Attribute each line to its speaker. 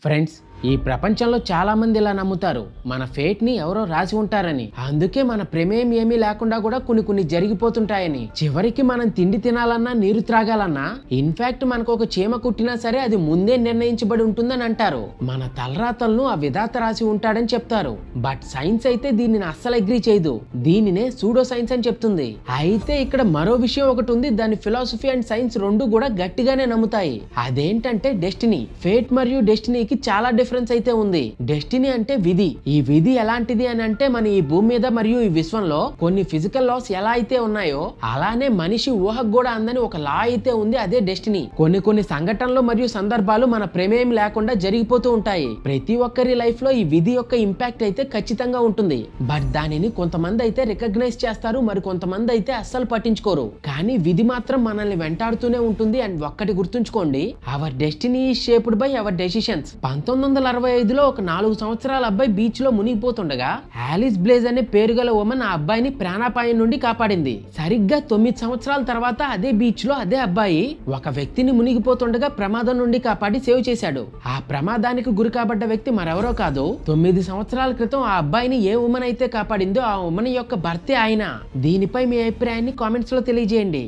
Speaker 1: Friends, ఈ ప్రపంచంలో చాలా మంది ఇలా నమ్ముతారు, మన ఫేట్ ని ఎవరో రాసి ఉంటారని. అందుకే మన ప్రమేయం ఏమీ లేకుండా కూడా కొన్ని జరిగిపోతుంటాయని. చివరికి మనం తిండి తినాలన్నా, నీరు త్రాగాలన్నా, ఇన్ఫాక్ట్ మనకు ఒక చీమ కుట్టినా సరే అది ముందే నిర్ణయించబడి ఉంటుందని అంటారు. మన తలరాతలను ఆ విధాత రాసి ఉంటాడని చెప్తారు. బట్ సైన్స్ అయితే దీనిని అస్సలు అగ్రీ చేయదు. దీనినే సూడో సైన్స్ అని చెప్తుంది. అయితే ఇక్కడ మరో విషయం ఒకటి ఉంది, దాని ఫిలాసఫీ అండ్ సైన్స్ రెండు కూడా గట్టిగానే నమ్ముతాయి. అదేంటంటే డెస్టినీ. ఫేట్ మరియు డెస్టినీకి చాలా డిఫరెన్స్ అయితే ఉంది. డెస్టినీ అంటే విధి. ఈ విధి ఎలాంటిది అని అంటే, మన ఈ భూమి మీద మరియు ఈ విశ్వంలో కొన్ని ఫిజికల్ లాస్ ఎలా అయితే ఉన్నాయో అలానే మనిషి ఊహకు కూడా అందని ఒక లా అయితే ఉంది, అదే డెస్టినీ. కొన్ని సంఘటనలు మరియు సందర్భాలు మన ప్రమేయం లేకుండా జరిగిపోతూ ఉంటాయి. ప్రతి ఒక్కరి లైఫ్ లో ఈ విధి యొక్క ఇంపాక్ట్ అయితే ఖచ్చితంగా ఉంటుంది. బట్ దానిని కొంతమంది అయితే రికగ్నైజ్ చేస్తారు, మరి కొంతమంది అయితే అస్సలు పట్టించుకోరు. కానీ విధి మాత్రం మనల్ని వెంటాడుతూనే ఉంటుంది. అండ్ ఒక్కటి గుర్తుంచుకోండి, our destiny is shaped by our decisions. 1965లో ఒక 4 సంవత్సరాల అబ్బాయి బీచ్ లో మునిగిపోతుండగా ఆలిస్ బ్లేజ్ అనే పేరు గల ఉమెన్ ఆ అబ్బాయిని ప్రాణాపాయం నుండి కాపాడింది. సరిగ్గా 9 సంవత్సరాల తర్వాత అదే బీచ్ లో అదే అబ్బాయి ఒక వ్యక్తిని మునిగిపోతుండగా ప్రమాదం నుండి కాపాడి సేవ్ చేశాడు. ఆ ప్రమాదానికి గురి కాబడ్డ వ్యక్తి మరెవరో కాదు, 9 సంవత్సరాల క్రితం ఆ అబ్బాయిని ఏ ఉమెన్ అయితే కాపాడిందో ఆ ఉమెన్ యొక్క భర్తే ఆయన. దీనిపై మీ అభిప్రాయాన్ని కామెంట్స్ లో తెలియజేయండి.